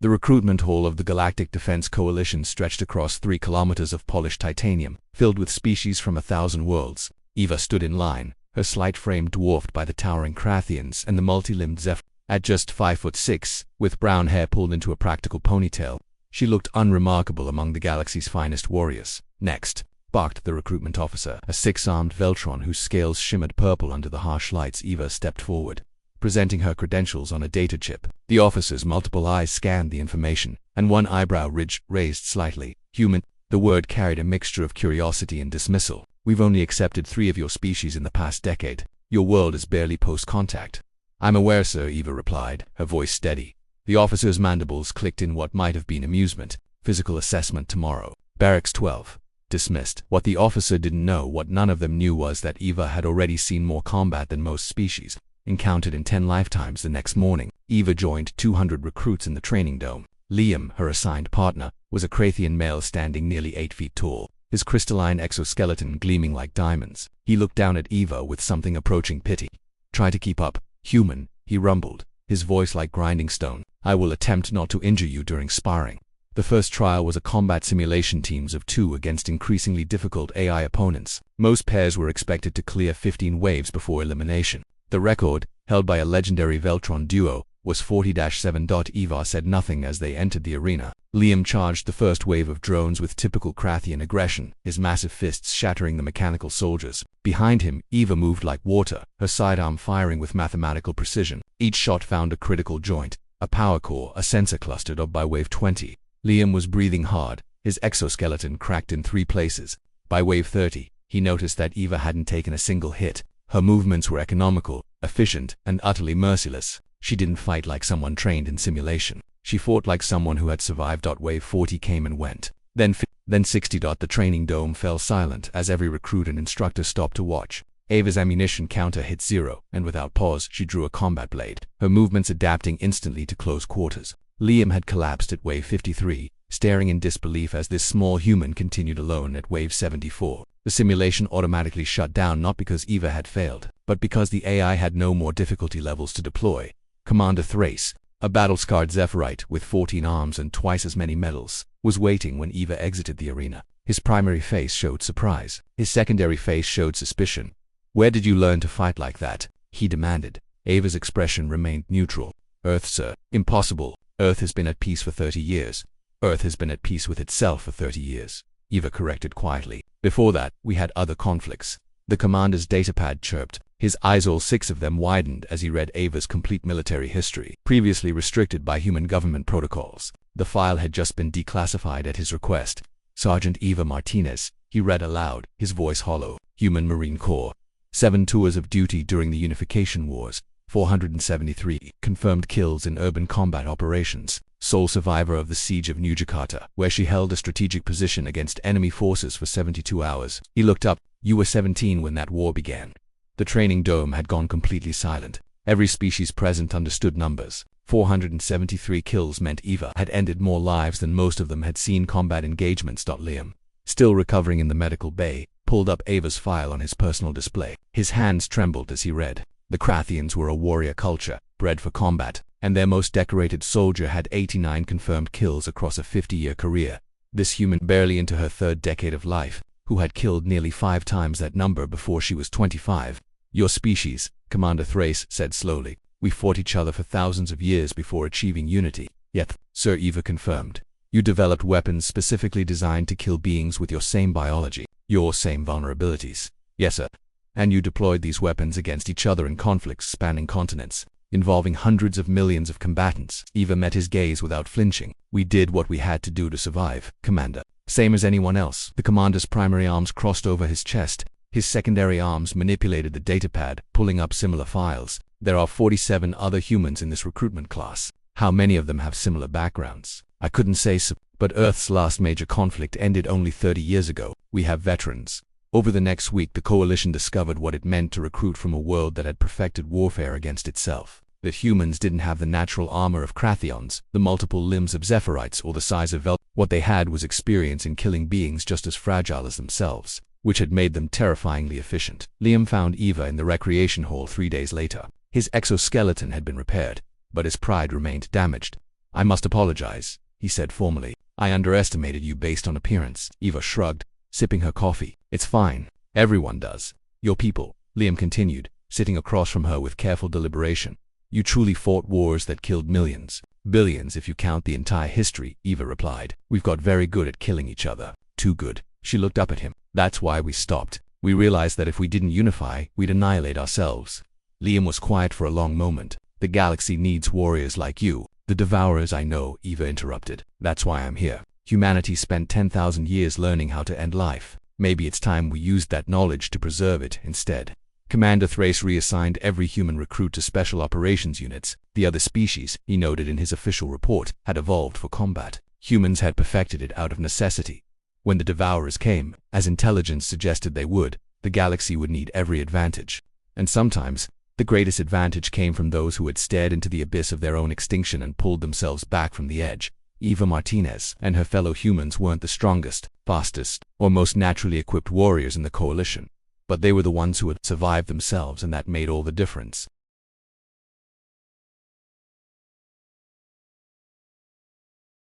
The recruitment hall of the Galactic Defense Coalition stretched across 3 kilometers of polished titanium, filled with species from 1,000 worlds. Eva stood in line, her slight frame dwarfed by the towering Krathians and the multi-limbed Zephyr. At just 5'6", with brown hair pulled into a practical ponytail, she looked unremarkable among the galaxy's finest warriors. "Next," barked the recruitment officer, a 6-armed Veltron whose scales shimmered purple under the harsh lights. Eva stepped forward, presenting her credentials on a data chip. The officer's multiple eyes scanned the information, and one eyebrow ridge raised slightly. "Human." The word carried a mixture of curiosity and dismissal. "We've only accepted 3 of your species in the past decade. Your world is barely post-contact." "I'm aware, sir," Eva replied, her voice steady. The officer's mandibles clicked in what might have been amusement. "Physical assessment tomorrow. Barracks 12. Dismissed." What the officer didn't know, what none of them knew, was that Eva had already seen more combat than most species, encountered in 10 lifetimes. The next morning, Eva joined 200 recruits in the training dome. Liam, her assigned partner, was a Krathian male standing nearly 8 feet tall, his crystalline exoskeleton gleaming like diamonds. He looked down at Eva with something approaching pity. "Try to keep up, human," he rumbled, his voice like grinding stone. "I will attempt not to injure you during sparring." The first trial was a combat simulation, teams of 2 against increasingly difficult AI opponents. Most pairs were expected to clear 15 waves before elimination. The record, held by a legendary Veltron duo, was 40-7. Eva said nothing as they entered the arena. Liam charged the first wave of drones with typical Krathian aggression, his massive fists shattering the mechanical soldiers. Behind him, Eva moved like water, her sidearm firing with mathematical precision. Each shot found a critical joint, a power core, a sensor clustered up. By wave 20, Liam was breathing hard, his exoskeleton cracked in 3 places. By wave 30, he noticed that Eva hadn't taken a single hit. Her movements were economical, efficient, and utterly merciless. She didn't fight like someone trained in simulation. She fought like someone who had survived. Wave 40 came and went. Then 60. The training dome fell silent as every recruit and instructor stopped to watch. Eva's ammunition counter hit 0, and without pause, she drew a combat blade, her movements adapting instantly to close quarters. Liam had collapsed at wave 53, staring in disbelief as this small human continued alone at wave 74. The simulation automatically shut down, not because Eva had failed, but because the AI had no more difficulty levels to deploy. Commander Thrace, a battle-scarred Zephyrite with 14 arms and twice as many medals, was waiting when Eva exited the arena. His primary face showed surprise. His secondary face showed suspicion. "Where did you learn to fight like that?" he demanded. Eva's expression remained neutral. "Earth, sir." "Impossible. Earth has been at peace for 30 years. Earth has been at peace with itself for 30 years. Eva corrected quietly. "Before that, we had other conflicts." The commander's datapad chirped. His eyes, all 6 of them, widened as he read Eva's complete military history, previously restricted by human government protocols. The file had just been declassified at his request. "Sergeant Eva Martinez," he read aloud, his voice hollow. "Human Marine Corps. 7 tours of duty during the Unification Wars. 473 confirmed kills in urban combat operations. Sole survivor of the siege of New Jakarta, where she held a strategic position against enemy forces for 72 hours. He looked up. "You were 17 when that war began." The training dome had gone completely silent. Every species present understood numbers. 473 kills meant Eva had ended more lives than most of them had seen combat engagements. Liam, still recovering in the medical bay, pulled up Eva's file on his personal display. His hands trembled as he read. The Krathians were a warrior culture, bred for combat, and their most decorated soldier had 89 confirmed kills across a 50-year career. This human, barely into her 3rd decade of life, who had killed nearly 5 times that number before she was 25. "Your species," Commander Thrace said slowly. "We fought each other for thousands of years before achieving unity." "Yet," Sir Eva confirmed, "you developed weapons specifically designed to kill beings with your same biology, your same vulnerabilities." "Yes, sir." "And you deployed these weapons against each other in conflicts spanning continents, involving hundreds of millions of combatants." Eva met his gaze without flinching. "We did what we had to do to survive, Commander. Same as anyone else." The commander's primary arms crossed over his chest. His secondary arms manipulated the datapad, pulling up similar files. "There are 47 other humans in this recruitment class. How many of them have similar backgrounds?" "I couldn't say so, but Earth's last major conflict ended only 30 years ago. We have veterans." Over the next week, the coalition discovered what it meant to recruit from a world that had perfected warfare against itself. That humans didn't have the natural armor of Krathians, the multiple limbs of Zephyrite, or the size of What they had was experience in killing beings just as fragile as themselves, which had made them terrifyingly efficient. Liam found Eva in the recreation hall 3 days later. His exoskeleton had been repaired, but his pride remained damaged. I must apologize, he said formally. I underestimated you based on appearance. Eva shrugged, sipping her coffee. It's fine. Everyone does. Your people, Liam continued, sitting across from her with careful deliberation. You truly fought wars that killed millions. Billions if you count the entire history, Eva replied. We've got very good at killing each other. Too good. She looked up at him. That's why we stopped. We realized that if we didn't unify, we'd annihilate ourselves. Liam was quiet for a long moment. The galaxy needs warriors like you. The Devourers, I know, Eva interrupted. That's why I'm here. Humanity spent 10,000 years learning how to end life. Maybe it's time we used that knowledge to preserve it instead. Commander Thrace reassigned every human recruit to special operations units. The other species, he noted in his official report, had evolved for combat. Humans had perfected it out of necessity. When the Devourers came, as intelligence suggested they would, the galaxy would need every advantage. And sometimes, the greatest advantage came from those who had stared into the abyss of their own extinction and pulled themselves back from the edge. Eva Martinez and her fellow humans weren't the strongest, fastest, or most naturally equipped warriors in the coalition. But they were the ones who had survived themselves, and that made all the difference.